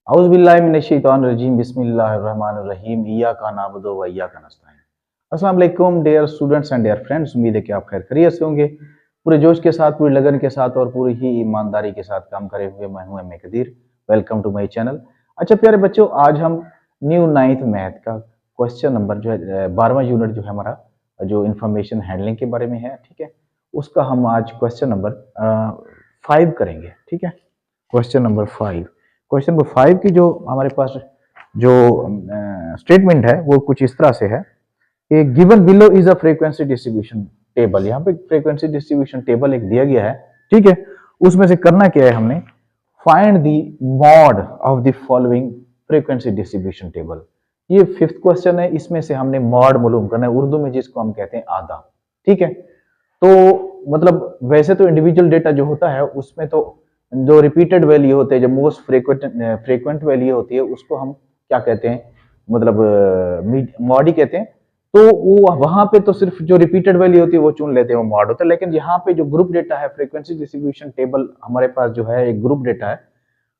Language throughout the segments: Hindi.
औज़ुबिल्लाहिमिनश्शैतानिर्रजीम बिस्मिल्लाहिर्रहमानिर्रहीम इय्याका नअबुदु व इय्याका नस्तईन। अस्सलाम वालेकुम dear students and dear friends, उम्मीद है कि आप खैर खैरियत से होंगे। पूरे जोश के साथ, पूरी लगन के साथ और पूरी ही ईमानदारी के साथ काम करे हुए मैं हूं M A Qadir. Welcome to my channel. अच्छा प्यारे बच्चों, आज हम न्यू 9th मैथ का क्वेश्चन नंबर जो है 12वां यूनिट जो है हमारा, जो इंफॉर्मेशन हैंडलिंग के बारे में है, ठीक है, उसका हम आज क्वेश्चन नंबर 5 करेंगे। ठीक है, क्वेश्चन नंबर 5। क्वेश्चन नंबर 5 की जो हमारे पास जो स्टेटमेंट है वो कुछ इस तरह से है कि given below is a frequency distribution table. यहाँ पे फ्रीक्वेंसी डिस्ट्रीब्यूशन टेबल एक दिया गया है, ठीक है। उसमें से करना क्या है, हमने find the mod of the following frequency distribution table. ये 5th क्वेश्चन है, इसमें से हमने मॉड मालूम करना है, उर्दू में जिसको हम कहते हैं आधा। ठीक है, तो मतलब वैसे तो इंडिविजुअल डेटा जो होता है उसमें तो जो रिपीटेड वैल्यू होते हैं, जो मोस्ट फ्रीक्वेंट वैल्यू होती है उसको हम क्या कहते हैं, मतलब मॉड ही कहते हैं। तो वो वहां पे तो सिर्फ जो रिपीटेड वैल्यू होती है वो चुन लेते हैं, वो मॉड होता है। लेकिन यहाँ पे जो ग्रुप डेटा है, फ्रीक्वेंसी डिस्ट्रीब्यूशन टेबल हमारे पास जो है एक ग्रुप डेटा है,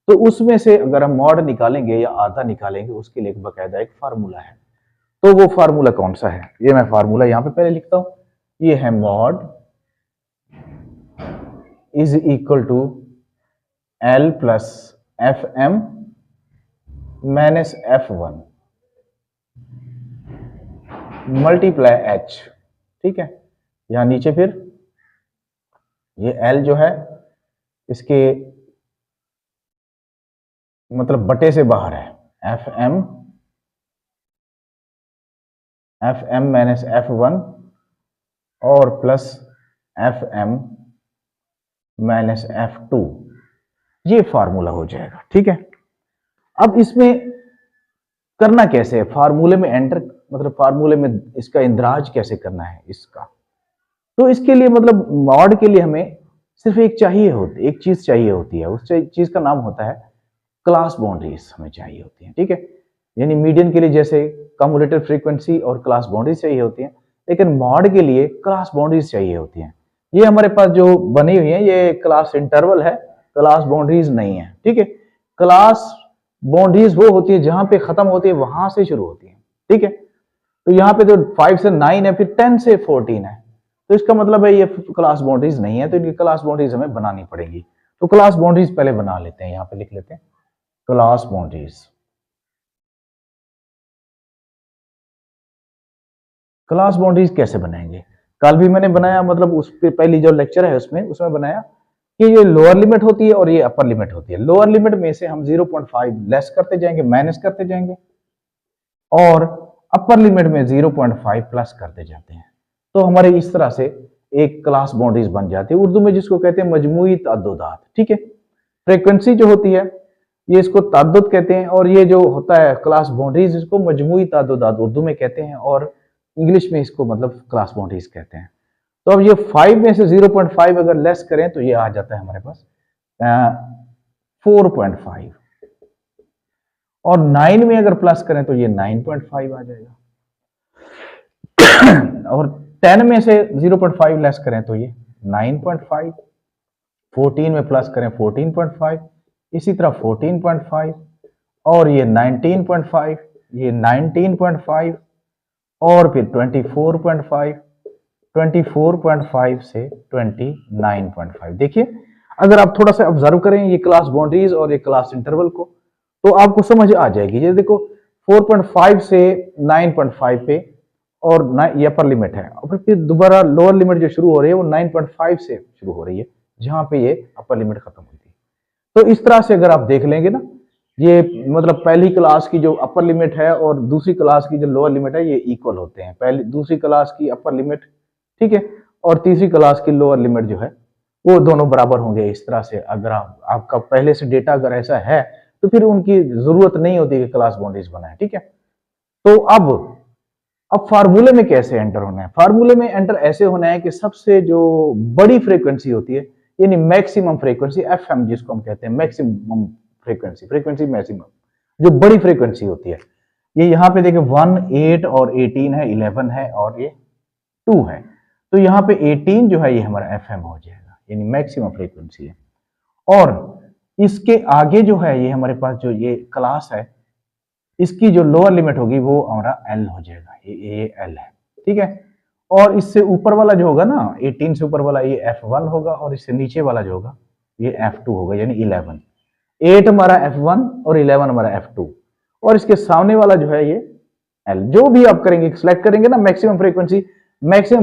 तो उसमें से अगर हम मॉड निकालेंगे या आधा निकालेंगे, उसके लिए एक बकायदा एक फार्मूला है। तो वो फार्मूला कौन सा है, ये मैं फार्मूला यहाँ पे पहले लिखता हूँ। ये है mode is equal to L plus f m minus F1 multiply H। ठीक है, यहां नीचे फिर ये L जो है इसके मतलब बटे से बाहर है, एफ एम माइनस F1 और प्लस FM माइनस F2, ये फार्मूला हो जाएगा। ठीक है, अब इसमें करना कैसे है, फार्मूले में एंटर, मतलब फार्मूले में इसका इंदराज कैसे करना है इसका। तो इसके लिए मतलब मॉड के लिए हमें सिर्फ एक चीज चाहिए होती है, उस चीज का नाम होता है क्लास बाउंड्रीज हमें चाहिए होती है। ठीक है, यानी मीडियन के लिए जैसे कम्युलेटिव फ्रीक्वेंसी और क्लास बाउंड्रीज चाहिए होती हैं, लेकिन मॉड के लिए क्लास बाउंड्रीज चाहिए होती हैं। ये हमारे पास जो बनी हुई है ये क्लास इंटरवल है, क्लास बाउंड्रीज नहीं है। ठीक है, क्लास बाउंड्रीज वो होती है जहां पे खत्म होती है वहां से शुरू होती है। ठीक है, तो यहाँ पे जो 5 से 9 है, फिर 10 से 14 है, तो इसका मतलब है ये क्लास बाउंड्रीज नहीं है, तो इनकी क्लास बाउंड्रीज हमें बनानी पड़ेगी। तो क्लास बाउंड्रीज पहले बना लेते हैं, यहाँ पे लिख लेते हैं क्लास बाउंड्रीज। क्लास बाउंड्रीज कैसे बनाएंगे, कल भी मैंने बनाया, मतलब उस पे पहली जो लेक्चर है उसमें बनाया कि ये लोअर लिमिट होती है और ये अपर लिमिट होती है। लोअर लिमिट में से हम 0.5 लेस करते जाएंगे, माइनस करते जाएंगे, और अपर लिमिट में 0.5 प्लस करते जाते हैं। तो हमारे इस तरह से एक क्लास बाउंड्रीज बन जाती है, उर्दू में जिसको कहते हैं मजमूई ताद्दुदात। ठीक है, फ्रीक्वेंसी जो होती है ये इसको ताद्दुद कहते हैं, और ये जो होता है क्लास बाउंड्रीज इसको मजमूई ताद्दुदात उर्दू में कहते हैं, और इंग्लिश में इसको मतलब क्लास बाउंड्रीज कहते हैं। तो अब ये 5 में से 0.5 अगर लेस करें तो ये आ जाता है हमारे पास 4.5, और 9 में अगर प्लस करें तो ये 9.5 आ जाएगा, और 10 में से 0.5 लेस करें तो ये 9.5, 14 में प्लस करें 14.5, इसी तरह 14.5, और ये 19.5, ये 19.5, और फिर 24.5, 24.5 से 29.5। देखिए, अगर आप थोड़ा सा ऑब्जर्व करें ये क्लास बाउंड्रीज और ये क्लास इंटरवल को, तो आपको समझ आ जाएगी। ये देखो 4.5 से 9.5 पे, और ये अपर लिमिट है, और फिर दोबारा लोअर लिमिट जो शुरू हो रही है वो 9.5 से शुरू हो रही है, जहां पे ये अपर लिमिट खत्म होती है। तो इस तरह से अगर आप देख लेंगे ना, ये मतलब पहली क्लास की जो अपर लिमिट है और दूसरी क्लास की जो लोअर लिमिट है ये इक्वल होते हैं। पहली दूसरी क्लास की अपर लिमिट, ठीक है, और तीसरी क्लास की लोअर लिमिट जो है वो दोनों बराबर होंगे। इस तरह से अगर आपका पहले से डेटा अगर ऐसा है तो फिर उनकी जरूरत नहीं होती कि क्लास बाउंड्रीज बनाए। ठीक है, तो अब फार्मूले में कैसे एंटर होना है, फार्मूले में एंटर ऐसे होना है कि सबसे जो बड़ी फ्रीक्वेंसी होती है, यानी मैक्सिमम फ्रीक्वेंसी FM जिसको हम कहते हैं, मैक्सिमम फ्रीक्वेंसी मैक्सिमम, जो बड़ी फ्रीक्वेंसी होती है, ये यहाँ पे देखिए 1, 8 और 18 है, 11 है और ये 2 है। तो यहाँ पे 18 जो है ये हमारा FM हो जाएगा, यानी मैक्सिमम फ्रीक्वेंसी है। और इसके आगे जो है ये हमारे पास जो ये क्लास है, इसकी जो लोअर लिमिट होगी वो हमारा एल हो जाएगा, ये एल है, ठीक है। और इससे ऊपर वाला जो होगा ना, 18 से ऊपर वाला ये F1 होगा, और इससे नीचे वाला जो होगा ये F2 होगा, यानी 11। 8 हमारा F1 और 11 हमारा F2, और इसके सामने वाला जो है ये L। जो भी आप करेंगे, सिलेक्ट करेंगे ना मैक्सिमम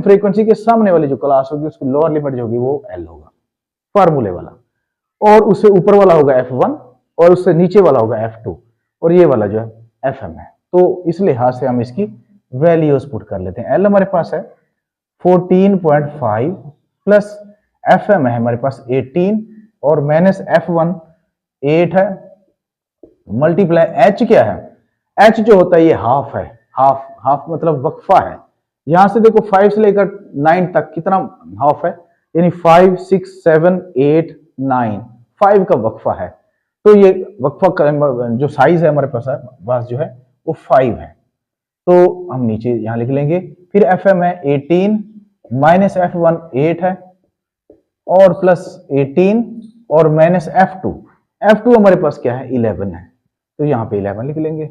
फ्रीक्वेंसी के सामने वाली जो क्लास होगी उसकी लोअर लिमिट जो होगी वो L होगा, फार्मूले वाला। और उससे ऊपर वाला होगा F1 और उससे नीचे वाला होगा F2, और ये वाला जो है FM है। तो इस लिहाज से हम इसकी वैल्यूज पुट कर लेते हैं। L हमारे पास है 14.5 प्लस FM है हमारे पास 18 और माइनस F1 8 है, मल्टीप्लाई H क्या है, H जो होता है ये हाफ है, हाफ मतलब वक्फा है। यहां से देखो 5 से लेकर 9 तक कितना हाफ है, यानी 5 6 7 8 9, 5 का वक्फा है। तो ये वक्फा जो साइज है हमारे पास जो है वो 5 है। तो हम नीचे यहां लिख लेंगे। फिर FM है 18 माइनस F1 8 है और प्लस 18 और माइनस F2 हमारे पास क्या है 11 है, तो यहां पे 11 लिख लेंगे।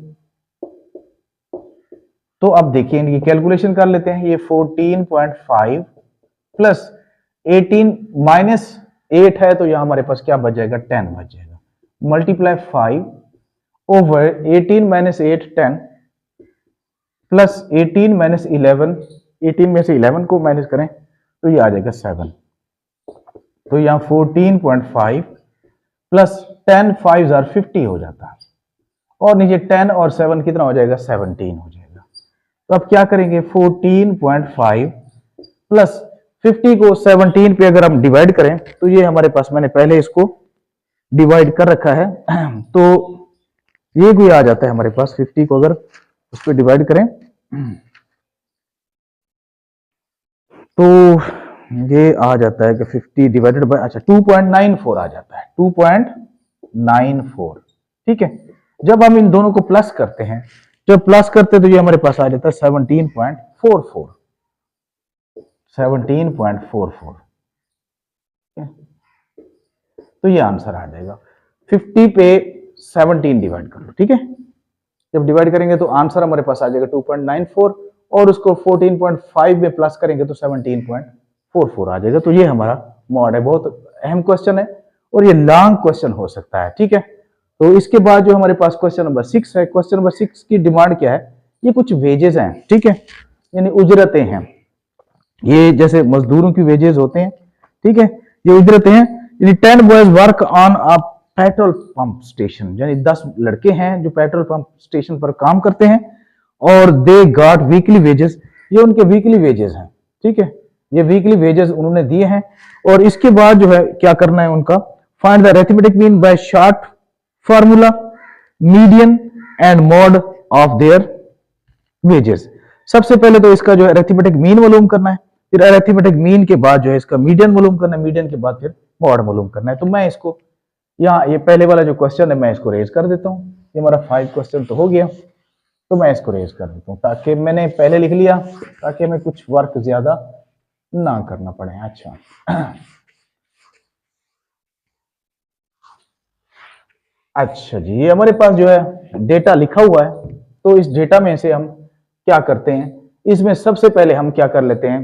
तो अब देखिए इनकी कैलकुलेशन कर लेते हैं। ये 14.5 प्लस 18 माइनस 8 है, तो यहां हमारे पास क्या बच जाएगा 10 बच जाएगा, multiply 5 over 18 minus 8 10 plus 18 minus 11, 18 में से 11 को माइनस करें तो ये आ जाएगा 7। तो यहाँ 14.5 प्लस 10 5 50 हो जाता है, और नीचे 10 और 7 कितना हो जाएगा 17 हो जाएगा। तो अब क्या करेंगे 14.5 प्लस 50 को 17 पे अगर हम डिवाइड करें तो ये हमारे पास, मैंने पहले इसको डिवाइड कर रखा है, तो ये कोई आ जाता है हमारे पास 50 को अगर उस पर डिवाइड करें तो ये आ जाता है कि 50 डिवाइडेड बाय, अच्छा 2.94 आ जाता है, 2.94, ठीक है। जब हम इन दोनों को प्लस करते हैं, जब प्लस करते हैं तो ये हमारे पास आ जाता है 17.44, 17.44, तो ये आंसर आ जाएगा। 50 पे 17 डिवाइड कर लो, ठीक है। जब डिवाइड करेंगे तो आंसर हमारे पास आ जाएगा 2.94, और उसको 14.5 में प्लस करेंगे तो 17.44 आ जाएगा। तो ये हमारा मॉड है, बहुत अहम क्वेश्चन है और ये लॉन्ग क्वेश्चन हो सकता है, ठीक है। तो इसके बाद जो हमारे पास क्वेश्चन नंबर 6 है, क्वेश्चन नंबर 6 की डिमांड क्या है, ये कुछ वेजेस हैं, ठीक है, यानी उजरतें हैं। ये जैसे मजदूरों की वेजेस होते हैं, ठीक है, ये उजरतें हैं। यानी 10 boys work on a petrol pump station, यानी 10 लड़के हैं जो पेट्रोल पंप स्टेशन पर काम करते हैं, और दे गॉट वीकली वेजेस, ये उनके वीकली वेजेस हैं, ठीक है, ये वीकली वेजेस उन्होंने दिए हैं। और इसके बाद जो है क्या करना है उनका, find the arithmetic mean by short formula, median and mod of their wages. सबसे पहले तो इसका जो है अरिथमेटिक मीन मालूम करना है, फिर अरिथमेटिक मीन के बाद जो है इसका मीडियन मालूम करना है, मीडियन के बाद फिर मॉड मालूम करना है। तो मैं इसको यहाँ, ये पहले वाला जो क्वेश्चन है मैं इसको रेज कर देता हूँ, ये हमारा 5 क्वेश्चन तो हो गया, तो मैं इसको रेज कर देता हूँ, ताकि मैंने पहले लिख लिया ताकि हमें कुछ वर्क ज्यादा ना करना पड़े। अच्छा जी, ये हमारे पास जो है डेटा लिखा हुआ है, तो इस डेटा में से हम क्या करते हैं, इसमें सबसे पहले हम क्या कर लेते हैं,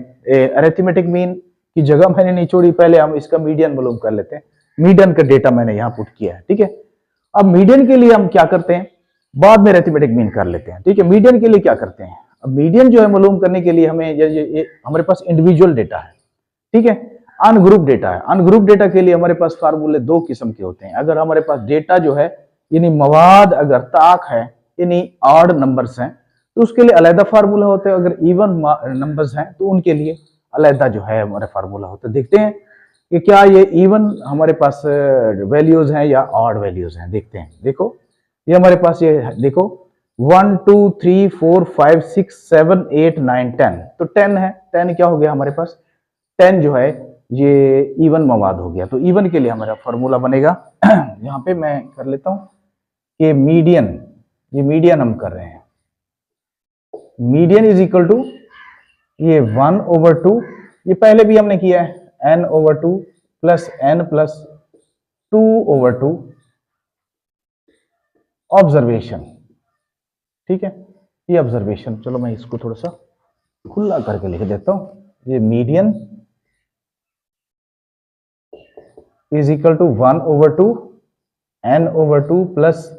अरिथमेटिक मीन की जगह मैंने नहीं छोड़ी, पहले हम इसका मीडियन मालूम कर लेते हैं। मीडियन का डेटा मैंने यहाँ पुट किया है, ठीक है। अब मीडियन के लिए हम क्या करते हैं, बाद में अरिथमेटिक मीन कर लेते हैं, ठीक है। मीडियन के लिए क्या करते हैं, अब मीडियन जो है मालूम करने के लिए हमें ये हमारे पास इंडिविजुअल डेटा है, ठीक है, अनग्रुप डेटा है। अनग्रुप डेटा के लिए हमारे पास फार्मूले 2 किस्म के होते हैं। अगर हमारे पास डेटा जो है यानी मवाद अगर ताक है यानी ऑड नंबर्स हैं तो उसके लिए अलग फार्मूला होता है, अगर इवन नंबर्स हैं तो उनके लिए अलग जो है हमारे फार्मूला होता है। देखते हैं कि क्या ये इवन हमारे पास वैल्यूज हैं या ऑड वैल्यूज हैं, देखते हैं। देखो ये हमारे पास, ये देखो 1 2 3 4 5 6 7 8 9 10, तो 10 है, 10 क्या हो गया हमारे पास, 10 जो है ये इवन मवाद हो गया। तो इवन के लिए हमारा फॉर्मूला बनेगा यहाँ पे मैं कर लेता हूं कि मीडियन, ये मीडियन हम कर रहे हैं, मीडियन इज इक्वल टू ये 1/2, ये पहले भी हमने किया है, n/2 plus n plus 2/2 observation. ठीक है, ये ऑब्जर्वेशन, चलो मैं इसको थोड़ा सा खुला करके लिख देता हूं। ये median is equal to 1/2 n/2 plus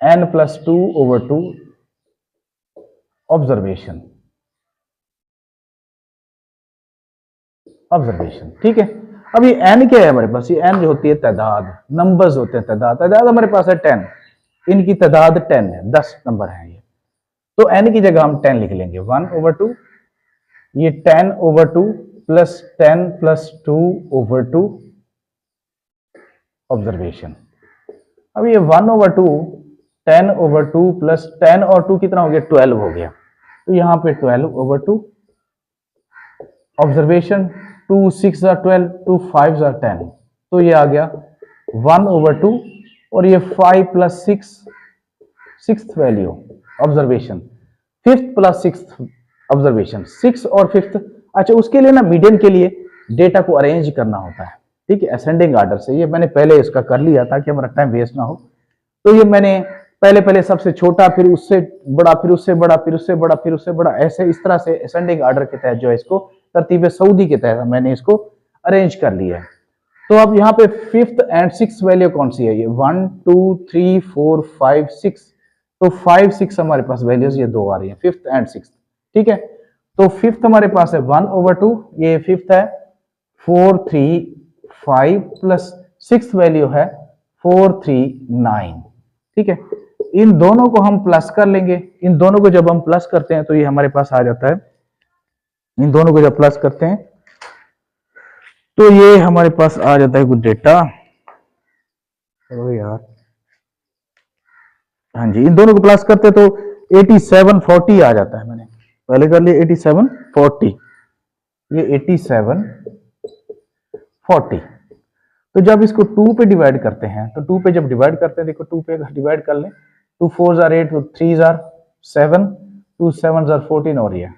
n+2/2 observation. Observation, ठीक है। अब ये n क्या है हमारे पास? ये n जो होती है तादाद, नंबर्स होते हैं, तादाद हमारे पास है 10, इनकी तादाद 10 है, 10 नंबर है ये। तो n की जगह हम 10 लिख लेंगे, 1/2, ये 10/2 प्लस 10+2/2 ऑब्जर्वेशन। अब ये 1/2 10/2 प्लस 10 और 2 कितना हो गया? 12 हो गया। तो यहाँ पे 12/2 ऑब्जर्वेशन, 2 6 12, 2 5 10, तो ये आ गया 1/2 और ये 5 + 6 sixth value observation, fifth plus sixth observation, 6 और फिफ्थ। अच्छा, उसके लिए ना मीडियन के लिए डेटा को अरेंज करना होता है, ठीक है, असेंडिंग आर्डर से। ये मैंने पहले इसका कर लिया ताकि हमारा टाइम वेस्ट ना हो। तो ये मैंने पहले सबसे छोटा, फिर उससे बड़ा, फिर उससे बड़ा, फिर उससे बड़ा, फिर उससे बड़ा, ऐसे इस तरह से असेंडिंग आर्डर के तहत जो है इसको तरतीब सऊदी के तहत मैंने इसको अरेंज कर लिया है। तो अब यहाँ पे फिफ्थ एंड सिक्स वैल्यू कौन सी है? ये 1 2 3 4 5 6, तो 5 6 हमारे पास वैल्यूज ये दो आ रही है, फिफ्थ एंड सिक्स, ठीक है। तो फिफ्थ हमारे पास है 1/2, ये फिफ्थ है 4 3 5 प्लस सिक्स वैल्यू है 4 3 9, ठीक है। इन दोनों को हम प्लस कर लेंगे। इन दोनों को जब हम प्लस करते हैं तो ये हमारे पास आ जाता है, इन दोनों को जब प्लस करते हैं तो ये हमारे पास आ जाता है कुछ डेटा। चलो यार, हाँ जी, इन दोनों को प्लस करते तो 8740 आ जाता है। मैंने पहले कर लिया 8740, ये 8740। तो जब इसको 2 पे डिवाइड करते हैं, तो 2 पे जब डिवाइड करते हैं, देखो 2 पे डिवाइड कर लें, 2 4 8, 2 3 7, 2 7 14 और ये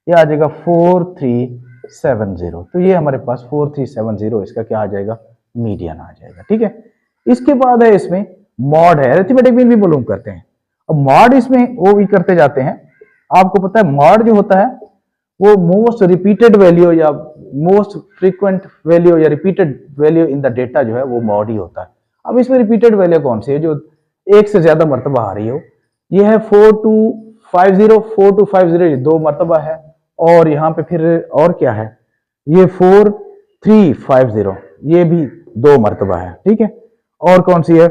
आ जाएगा 4370। तो ये हमारे पास 4370 इसका क्या आ जाएगा? मीडियन आ जाएगा, ठीक है। इसके बाद है इसमें मॉड है, अरिथमेटिक मीन भी मालूम करते हैं। अब मॉड इसमें वो भी करते जाते हैं। आपको पता है मॉड जो होता है वो मोस्ट रिपीटेड वैल्यू या मोस्ट फ्रीक्वेंट वैल्यू या repeated value in the data जो है वो मॉड ही होता है। अब इसमें रिपीटेड वैल्यू कौन सी है जो एक से ज्यादा मरतबा आ रही हो? ये है 4250, 4250 ये दो मरतबा है, और यहाँ पे फिर और क्या है, ये 4350 ये भी दो मरतबा है, ठीक है। और कौन सी है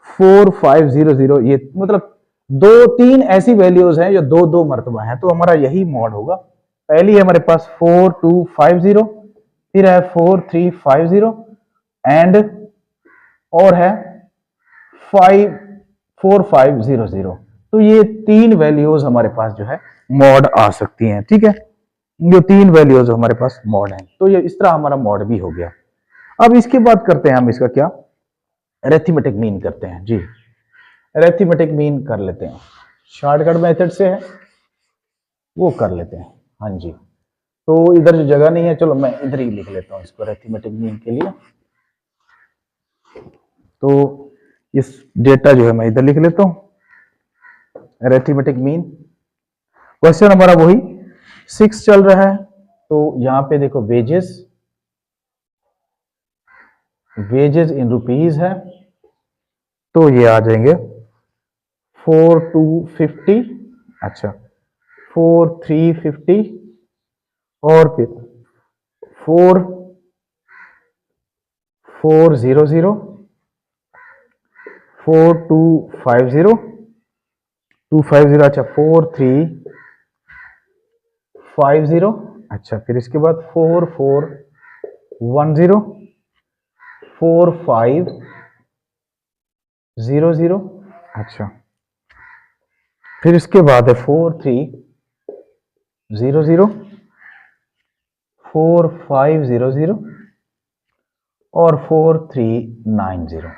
4500, ये मतलब दो तीन ऐसी वैल्यूज हैं जो दो दो मरतबा है, तो हमारा यही मॉड होगा। पहली है हमारे पास 4250, फिर है 4350 एंड और है 4500। तो ये तीन वैल्यूज हमारे पास जो है मॉड आ सकती हैं, ठीक है। ये तीन वैल्यूज हमारे पास मॉड हैं, तो ये इस तरह हमारा मॉड भी हो गया। अब इसके बाद करते हैं हम इसका क्या, अरिथमेटिक मीन करते हैं जी। अरिथमेटिक मीन कर लेते हैं, शॉर्टकट मेथड से है वो कर लेते हैं। हाँ जी, तो इधर जो जगह नहीं है, चलो मैं इधर ही लिख लेता हूँ इसको अरिथमेटिक मीन के लिए। तो इस डेटा जो है मैं इधर लिख लेता हूँ, अरिथमेटिक मीन। क्वेश्चन हमारा वही 6 चल रहा है, तो यहां पे देखो वेजेस इन रुपीज है, तो ये आ जाएंगे 4250, अच्छा 4350 और फिर 4400, 4250, 250, अच्छा 4350, अच्छा फिर इसके बाद 4410, 4500, अच्छा फिर इसके बाद है 4300, 4500 और 4390।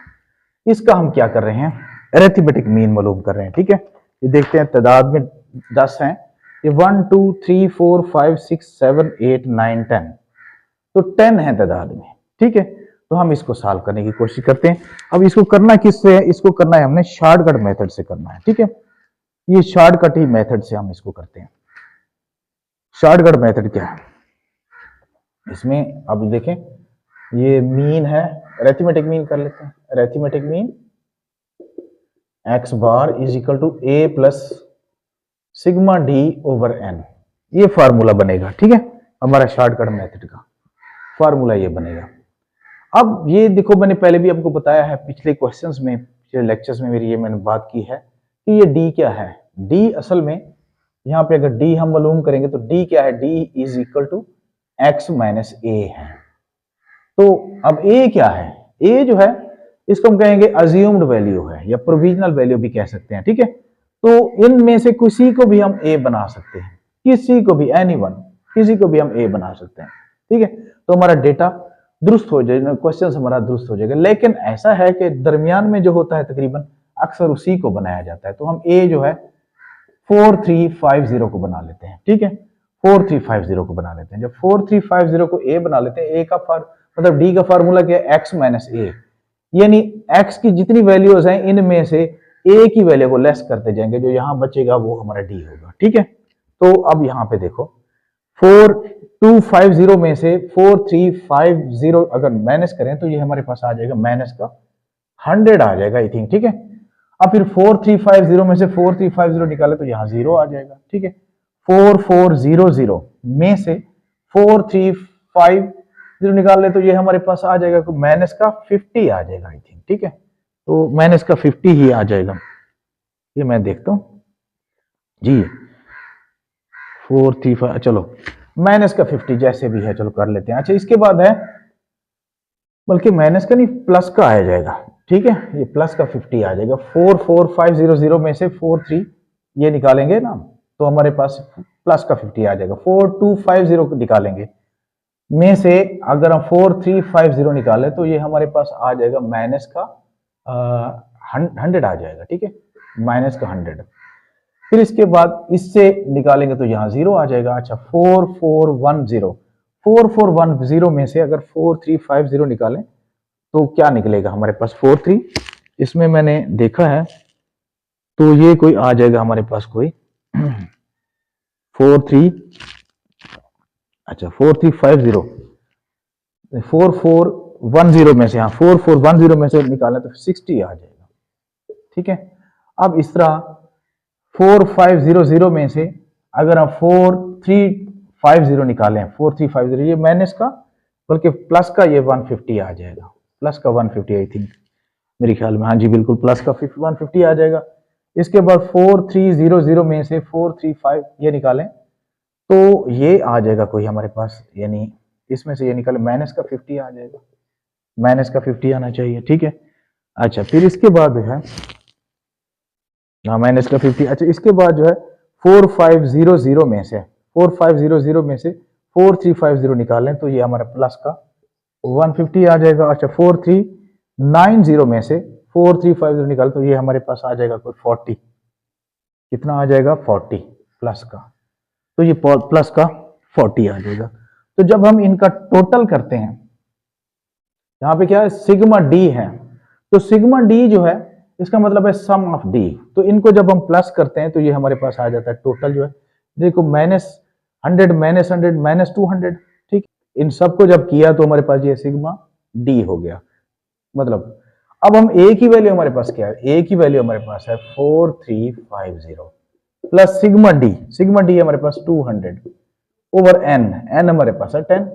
इसका हम क्या कर रहे हैं, अरिथमेटिक मीन मालूम कर रहे हैं, ठीक है। ये देखते हैं तादाद में 10 हैं, ये 1 2 3 4 5 6 7 8 9 10, तो 10 है तादाद में, ठीक है। तो तो हम इसको सॉल्व करने की कोशिश करते हैं। अब इसको करना किससे है, इसको करना है हमने शॉर्टकट मेथड से करना है, ठीक है। ये शॉर्टकट ही मेथड से हम इसको करते हैं। शॉर्टकट मेथड क्या है इसमें, अब देखें ये मीन है, अरिथमेटिक मीन कर लेते हैं। Arithmetic mean x bar is equal to a plus sigma d over n, ये फार्मूला बनेगा, ठीक है। हमारा शॉर्टकट मेथड का फार्मूला ये बनेगा। अब ये देखो, मैंने पहले भी आपको बताया है, पिछले क्वेश्चंस में, पिछले लेक्चर्स में मेरी ये मैंने बात की है कि ये डी क्या है। डी असल में यहाँ पे अगर डी हम मालूम करेंगे तो डी क्या है, D is equal to X minus A है। तो अब ए क्या है, ए जो है इसको हम कहेंगे अज्यूम्ड वैल्यू है या प्रोविजनल वैल्यू भी कह सकते हैं, ठीक है। तो इनमें से किसी को भी हम ए बना सकते हैं, किसी को भी, एनीवन, किसी को भी हम ए बना सकते हैं, ठीक है। तो हमारा डेटा दुरुस्त हो जाएगा, क्वेश्चन हमारा दुरुस्त हो जाएगा। लेकिन ऐसा है कि दरमियान में जो होता है तकरीबन अक्सर उसी को बनाया जाता है। तो हम ए जो है 4350 को बना लेते हैं, ठीक है। 4350 को बना लेते हैं। जब 4350 को ए बना लेते हैं, ए का मतलब डी का फार्मूला क्या है, एक्स माइनस ए, यानी एक्स की जितनी वैल्यूज हैं इनमें से ए की वैल्यू को लेस करते जाएंगे, जो यहां बचेगा वो हमारा डी होगा, ठीक है। तो अब यहां पे देखो 4250 में से 4350 अगर माइनस करें तो ये हमारे पास आ जाएगा माइनस का 100 आ जाएगा आई थिंक, ठीक है। अब फिर 4350 में से 4350 निकाले तो यहाँ 0 आ जाएगा, ठीक है। 4400 में से 4350 निकाल ले तो ये हमारे पास आ जाएगा माइनस का 50 आ जाएगा आई थिंक, ठीक है। तो माइनस का 50 ही आ जाएगा, ये मैं देखता हूं जी। 435, चलो माइनस का 50 जैसे भी है, चलो कर लेते हैं। अच्छा, इसके बाद है, बल्कि माइनस का नहीं प्लस का आ जाएगा, ठीक है। ये प्लस का 50 आ जाएगा। 44500 में से 43 ये निकालेंगे ना तो हमारे पास प्लस का 50 आ जाएगा। 4250 को निकालेंगे में से अगर हम 4350 निकालें तो ये हमारे पास आ जाएगा माइनस का 100 आ जाएगा, ठीक है, माइनस का 100। फिर इसके बाद इससे निकालेंगे तो यहाँ 0 आ जाएगा। अच्छा, 4410 में से अगर 4350 निकालें तो क्या निकलेगा हमारे पास, 43, इसमें मैंने देखा है तो ये कोई आ जाएगा हमारे पास कोई 43, अच्छा 4350, 4410 में से, हाँ 4410 में से निकालें तो 60 आ जाएगा, ठीक है। अब इस तरह 4500 में से अगर हम 4350 निकालें, 4350 ये माइनस का बल्कि प्लस का ये 150 आ जाएगा, प्लस का 150 आई थिंक, मेरे ख्याल में, हाँ जी बिल्कुल प्लस का 150 आ जाएगा। इसके बाद 4300 में से 435 ये निकालें तो ये आ जाएगा कोई हमारे पास, यानी इसमें से ये निकाले माइनस का 50 आ जाएगा, माइनस का 50 आना चाहिए, ठीक है। अच्छा, फिर इसके बाद है, हाँ माइनस का 50। अच्छा, इसके बाद जो है 4500 में से 4500 में से 4350 निकालें तो ये हमारा प्लस का 150 आ जाएगा। अच्छा, 4390 में से 4350 निकाल तो ये हमारे पास आ जाएगा कोई 40, कितना आ जाएगा 40 प्लस का, तो ये प्लस का 40 आ जाएगा। तो जब हम इनका टोटल करते हैं, यहाँ पे क्या है सिग्मा डी है, तो सिग्मा डी जो है इसका मतलब है सम ऑफ डी, तो इनको जब हम प्लस करते हैं तो ये हमारे पास आ जाता है टोटल जो है, देखो -100 -100 -200, ठीक। इन सबको जब किया तो हमारे पास ये सिग्मा डी हो गया। मतलब अब हम ए की वैल्यू हमारे पास क्या है, ए की वैल्यू हमारे पास है 4350 प्लस सिग्मा डी हमारे पास 200 ओवर एन, एन हमारे पास है 10।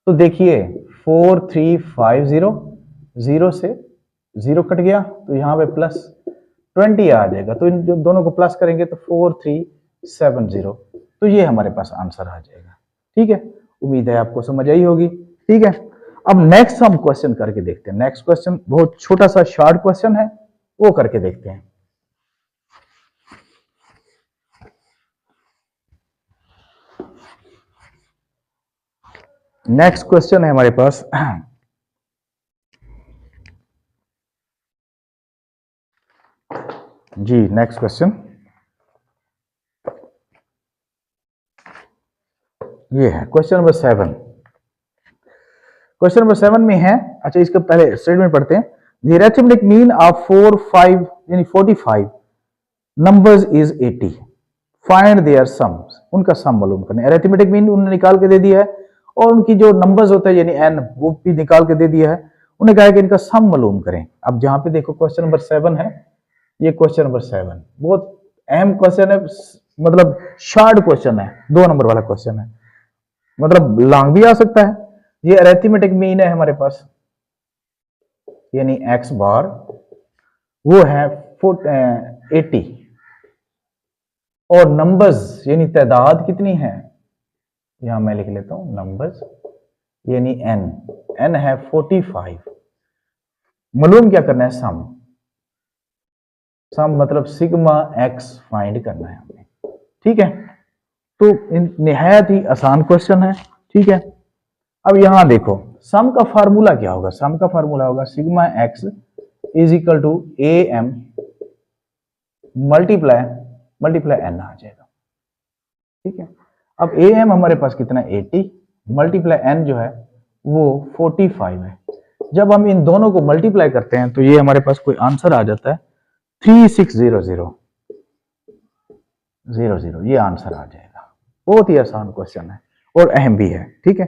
तो देखिए 4350, 0 से 0 कट गया तो यहाँ पे प्लस 20 आ जाएगा, तो इन दोनों को प्लस करेंगे तो 4370, तो ये हमारे पास आंसर आ जाएगा, ठीक है। उम्मीद है आपको समझ आई होगी, ठीक है। अब नेक्स्ट हम क्वेश्चन करके देखते हैं। नेक्स्ट क्वेश्चन बहुत छोटा सा शॉर्ट क्वेश्चन है, वो करके देखते हैं। नेक्स्ट क्वेश्चन है हमारे पास जी, नेक्स्ट क्वेश्चन ये है, क्वेश्चन नंबर 7। क्वेश्चन नंबर 7 में है, अच्छा इसका पहले स्टेटमेंट पढ़ते हैं। द अरिथमेटिक मीन ऑफ 4 5 यानी 45 numbers is 80, find their sums, उनका सम मालूम करना है। अरिथमेटिक मीन उन्होंने निकाल के दे दिया है और उनकी जो नंबर्स होता है यानी एन वो भी निकाल के दे दिया है। उन्हें कहा कि इनका सम मालूम करें। अब जहां पे देखो क्वेश्चन नंबर 7 है, ये क्वेश्चन नंबर 7 बहुत अहम क्वेश्चन है, मतलब शॉर्ट क्वेश्चन है, 2 नंबर वाला क्वेश्चन है, मतलब लॉन्ग भी आ सकता है। ये अरिथमेटिक मीन है हमारे पास, यानी एक्स बार वो है 80 और नंबर्स यानी तादाद कितनी है, यहां मैं लिख लेता हूं नंबर्स यानी एन है 45। मालूम क्या करना है, सम मतलब सिग्मा एक्स फाइंड करना है हमें, ठीक है। तो निहायत ही आसान क्वेश्चन है, ठीक है। अब यहां देखो सम का फार्मूला क्या होगा, सम का फार्मूला होगा sigma X is equal to A M multiply N आ जाएगा, ठीक है। अब ए एम हमारे पास कितना 80 मल्टीप्लाई एन जो है वो 45 है। जब हम इन दोनों को मल्टीप्लाई करते हैं तो ये हमारे पास कोई आंसर आ जाता है 3600 ये आंसर आ जाएगा। बहुत ही आसान क्वेश्चन है और अहम भी है, ठीक है।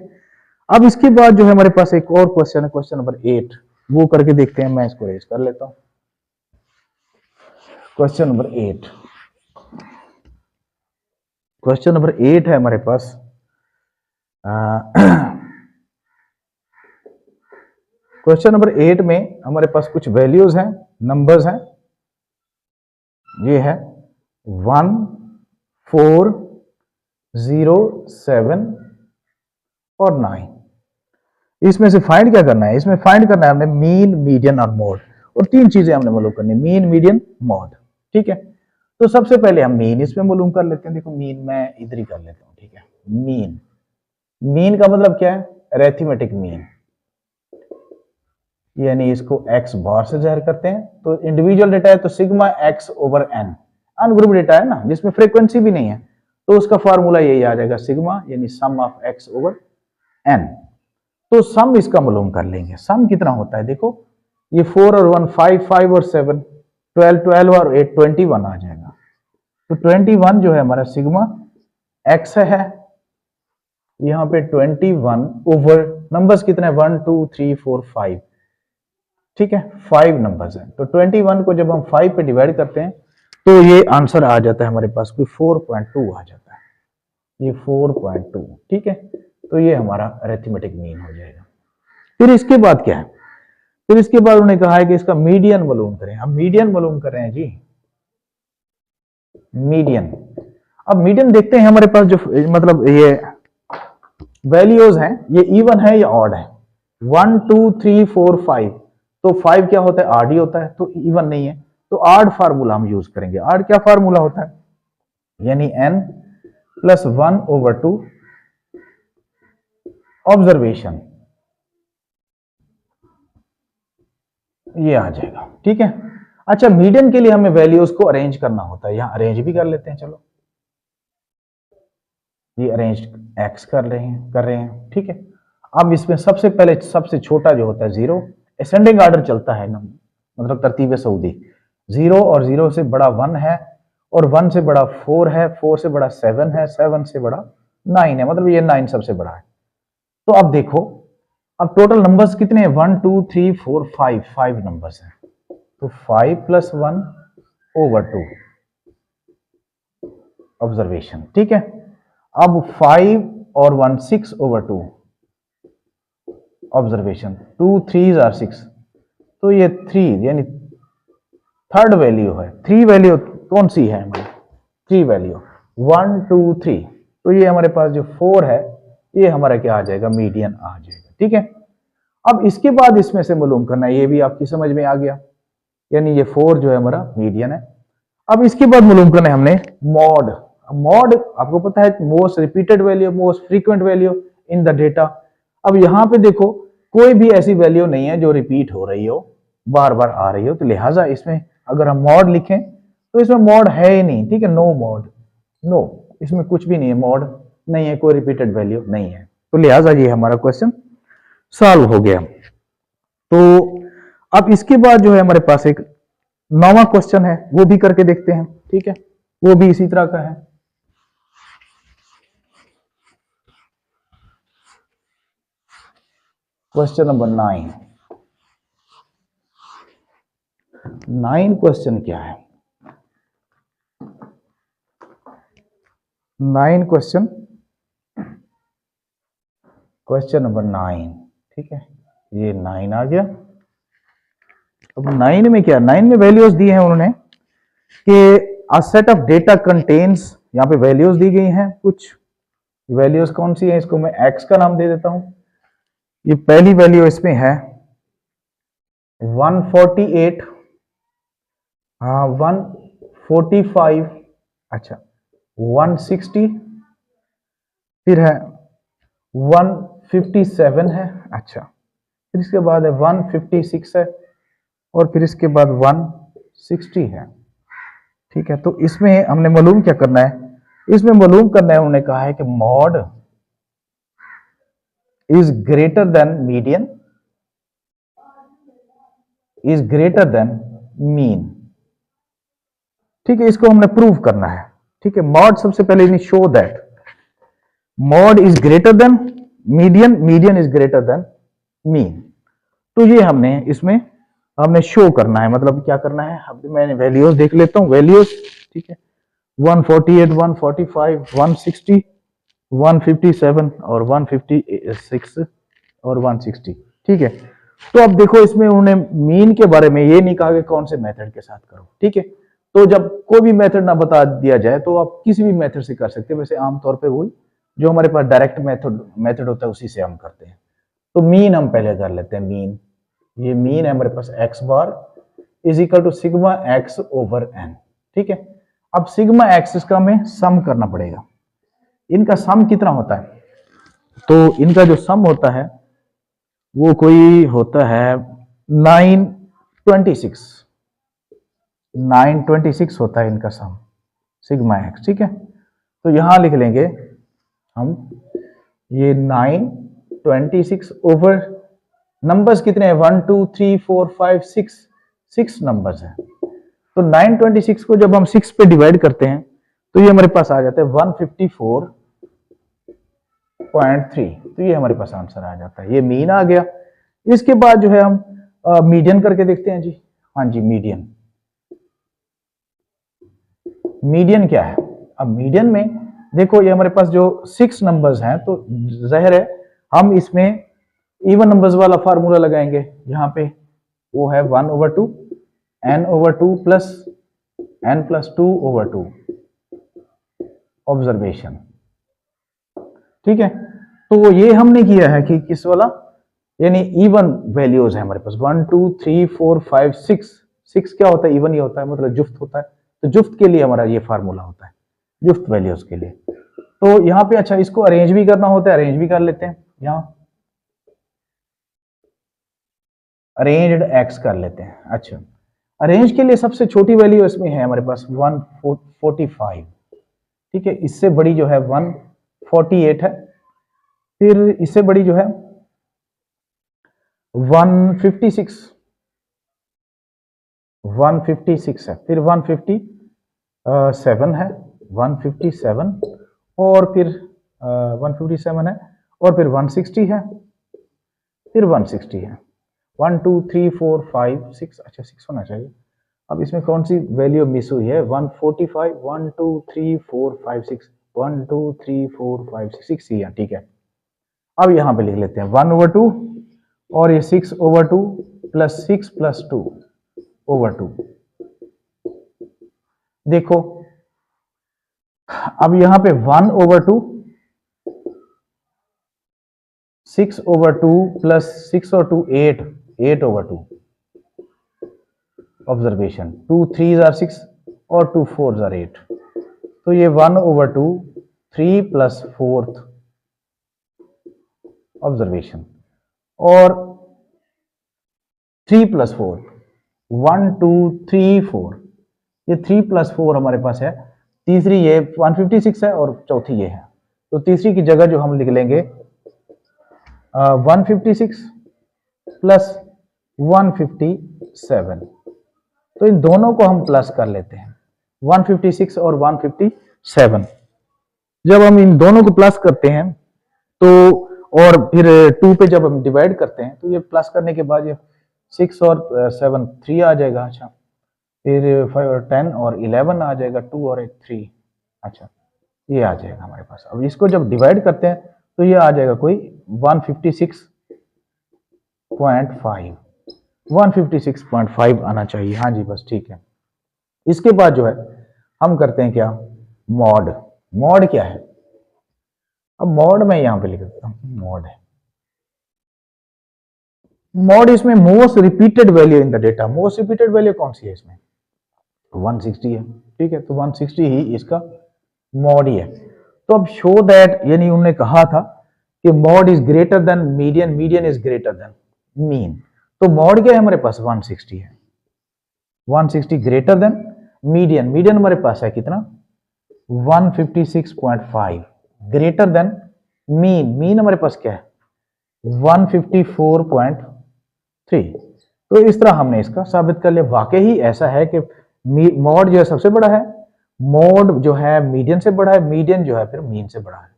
अब इसके बाद जो है हमारे पास एक और क्वेश्चन है, क्वेश्चन नंबर 8, वो करके देखते हैं। मैं इसको रेज कर लेता हूं। क्वेश्चन नंबर 8, क्वेश्चन नंबर 8 है हमारे पास। क्वेश्चन नंबर 8 में हमारे पास कुछ वैल्यूज हैं, नंबर्स हैं। ये है 1 4 0 7 और 9। इसमें से फाइंड क्या करना है, इसमें फाइंड करना है हमने मीन मीडियन और मोड, और 3 चीजें हमने मालूम करनी, मीन मीडियन मोड, ठीक है। तो सबसे पहले हम मीन इसमें मालूम कर लेते हैं। देखो मीन मैं इधर ही कर लेता हूं, ठीक है। मीन का मतलब क्या है, अरिथमेटिक मीन, यानी इसको एक्स बार से जाहिर करते हैं। तो इंडिविजुअल डेटा है तो sigma x over n, ungroup data है ना जिसमें फ्रीक्वेंसी भी नहीं है, तो उसका फार्मूला यही आ जाएगा सिग्मा यानी सम ऑफ एक्स ओवर एन। तो सम इसका मालूम कर लेंगे। सम कितना होता है, देखो ये 4 और 1 5 5 और 7 12 और 8 21 आ जाएगा। तो 21 जो है हमारा सिग्मा एक्स है, यहां पे 21 ओवर नंबर्स कितने 1 2 3 4 5, ठीक है, 5 नंबर्स हैं। तो 21 को जब हम 5 पे डिवाइड करते हैं तो ये आंसर आ जाता है हमारे पास कोई 4.2 आ जाता है, ये 4.2, ठीक है। तो ये हमारा अरिथमेटिक मीन हो जाएगा। फिर इसके बाद क्या है, फिर इसके बाद उन्होंने कहा है कि इसका मीडियन मालूम करें। हम मीडियन मालूम कर रहे हैं जी, मीडियन। अब मीडियन देखते हैं हमारे पास जो मतलब ये वैल्यूज हैं ये इवन है या ऑड है, 1 2 3 4 5। तो 5 क्या होता है, आड ही होता है, तो इवन नहीं है, तो आड फार्मूला हम यूज करेंगे। आड क्या फार्मूला होता है, यानी n प्लस 1 ओवर 2 ऑब्जर्वेशन, ये आ जाएगा, ठीक है। अच्छा मीडियन के लिए हमें वैल्यूज को अरेंज करना होता है, यहां अरेंज भी कर लेते हैं। चलो ये अरेंज एक्स कर रहे हैं, ठीक है। अब इसमें सबसे पहले सबसे छोटा जो होता है 0, असेंडिंग ऑर्डर चलता है ना, मतलब तरतीब सऊदी। 0 और 0 से बड़ा 1 है, और 1 से बड़ा 4 है, 4 से बड़ा 7 है, 7 से बड़ा 9 है, मतलब ये 9 सबसे बड़ा है। तो अब देखो अब टोटल नंबर्स कितने हैं, 1 2 3 4 5 नंबर्स हैं। तो 5 प्लस 1 ओवर 2 ऑब्जर्वेशन, ठीक है। अब 5 और 1 6 ओवर 2 ऑब्जर्वेशन, 2 3 आर 6, तो ये 3 यानी थर्ड वैल्यू है। 3 वैल्यू कौन सी है हमारी, 3 वैल्यू 1 2 3, तो ये हमारे पास जो 4 है ये हमारा क्या आ जाएगा, मीडियन आ जाएगा, ठीक है। अब इसके बाद इसमें से मालूम करना है, ये भी आपकी समझ में आ गया, यानी ये 4 जो है हमारा मीडियन है। अब इसके बाद मालूम करना है हमने मॉड। मॉड आपको पता है most repeated value, most frequent value in the data. अब यहां पे देखो कोई भी ऐसी वैल्यू नहीं है जो रिपीट हो रही हो, बार बार आ रही हो, तो लिहाजा इसमें अगर हम मॉड लिखें तो इसमें मॉड है ही नहीं, ठीक है, नो मॉड, नो, इसमें कुछ भी नहीं है, मॉड नहीं है, कोई रिपीटेड वैल्यू नहीं है, तो लिहाजा ये हमारा क्वेश्चन सॉल्व हो गया। तो अब इसके बाद जो है हमारे पास एक 9वां क्वेश्चन है, वो भी करके देखते हैं। ठीक है, वो भी इसी तरह का है। क्वेश्चन नंबर 9 क्वेश्चन क्या है? 9 क्वेश्चन, क्वेश्चन नंबर 9। ठीक है, ये 9 आ गया। अब 9 में क्या, 9 में वैल्यूज दी हैं उन्होंने कि a set of data contains, यहाँ पे वैल्यूज दी गई हैं कुछ। वैल्यूज कौन सी है, इसको मैं एक्स का नाम दे देता हूं। ये पहली वैल्यू इसमें है 148, हाँ 145, अच्छा 160, फिर है 157 है, अच्छा फिर इसके बाद है 156 है, और फिर इसके बाद 160 है। ठीक है, तो इसमें हमने मालूम क्या करना है, इसमें मालूम करना है, उन्होंने कहा है कि mod is greater than median is greater than mean. ठीक है, इसको हमने प्रूव करना है। ठीक है, मॉड सबसे पहले show that mod is greater than median, median is greater than mean. तो ये हमने शो करना है, मतलब क्या करना है, अब मैं वैल्यूज देख लेता हूं, वैल्यूज। ठीक है, 148, 145, 160, 157 और 156 और 160। ठीक है, तो अब देखो इसमें उन्होंने मीन के बारे में ये नहीं कहा कि कौन से मेथड के साथ करो। ठीक है, तो जब कोई भी मेथड ना बता दिया जाए तो आप किसी भी मेथड से कर सकते हैं। वैसे आमतौर पे वही जो हमारे पास डायरेक्ट मेथड होता है उसी से हम करते हैं। तो मीन हम पहले कर लेते हैं। मीन, ये मीन है हमारे पास X bar is equal to sigma x over N. ठीक है, अब सिग्मा एक्स इसका हमें सम करना पड़ेगा। इनका सम कितना होता है, तो इनका जो सम होता है वो कोई होता है 926 926 होता है इनका सम, सिग्मा एक्स। ठीक है, तो यहां लिख लेंगे हम ये 926 ओवर नंबर्स कितने हैं, 1 2 3 4 5 6 नंबर्स हैं। तो 926 को जब हम 6 पे डिवाइड करते हैं तो ये हमारे पास आ जाता है 154.3। तो ये हमारे पास आंसर आ जाता है, ये मीन आ गया। इसके बाद जो है हम मीडियन करके देखते हैं जी। हाँ जी, मीडियन, मीडियन क्या है? अब मीडियन में देखो ये हमारे पास जो 6 नंबर्स हैं, तो जाहिर है हम इसमें इवन नंबर्स वाला फार्मूला लगाएंगे। यहाँ पे वो है 1/2 n/2 प्लस n+2/2 ऑब्जर्वेशन। ठीक है, तो ये हमने किया है कि किस वाला, यानी इवन वैल्यूज है हमारे पास 1 2 3 4 5 6 क्या होता है, इवन ही होता है, मतलब जुफ्त होता है। तो जुफ्त के लिए हमारा ये फार्मूला होता है, जुफ्त वैल्यूज के लिए। तो यहाँ पे अच्छा इसको अरेंज भी करना होता है, अरेंज भी कर लेते हैं। यहाँ अरेंज्ड एक्स कर लेते हैं। अच्छा, अरेंज के लिए सबसे छोटी वैल्यू इसमें है हमारे पास 145। ठीक है, इससे बड़ी जो है 148 है, फिर इससे बड़ी जो है 156 है, फिर 157 है, 157 और फिर 157 है, और फिर 160 है, फिर 160 है। 1 2 3 4 5 6, अच्छा 6 होना चाहिए। अब इसमें कौन सी वैल्यू मिस हुई है, 145, 1 2 3 4 5 6, 1 2 3 4 5 6 ही है। ठीक है, अब यहां पे लिख लेते हैं 1/2 और ये 6/2 प्लस 6 + 2/2। देखो अब यहां पे 1/2 6/2 प्लस 6 और 2 8/2 ऑब्जर्वेशन। 2 3s are 6 और 2 4s are 8। तो ये 1/2 3 + 4th ऑब्जर्वेशन, और 3 + 4 1 2 3 4, ये 3 + 4 हमारे पास है। तीसरी ये 156 है और चौथी ये है, तो तीसरी की जगह जो हम लिख लेंगे 156 प्लस 157, तो इन दोनों को हम प्लस कर लेते हैं, 156 और 157। जब हम इन दोनों को प्लस करते हैं तो, और फिर 2 पे जब हम डिवाइड करते हैं तो ये प्लस करने के बाद ये 6 और 7 3 आ जाएगा। अच्छा, फिर 5 और 10 और 11 आ जाएगा, 2 और 1 3। अच्छा, ये आ जाएगा हमारे पास। अब इसको जब डिवाइड करते हैं तो ये आ जाएगा कोई 156.5, 156.5 आना चाहिए। हाँ जी, बस ठीक है। इसके बाद जो है हम करते हैं क्या, मॉड। मॉड क्या है, अब मॉड में यहां पे लिख देता हूं, मॉड है। मॉड इसमें most repeated value in the data. Most repeated value कौन सी है इसमें, 160 है। ठीक है, तो 160 ही इसका मॉड ही है। तो अब शो दैट, यानी उन्होंने कहा था कि mod is greater than median, median is greater than mean. तो मॉड क्या है हमारे पास, 160 है। 160 ग्रेटर देन मीडियन, मीडियन हमारे पास है कितना, 156.5। ग्रेटर देन मीन, मीन हमारे पास क्या है, 154.3। तो इस तरह हमने इसका साबित कर लिया। वाकई ही ऐसा है कि मॉड जो है सबसे बड़ा है, मॉड जो है मीडियन से बड़ा है, मीडियन जो है फिर मीन से बड़ा है।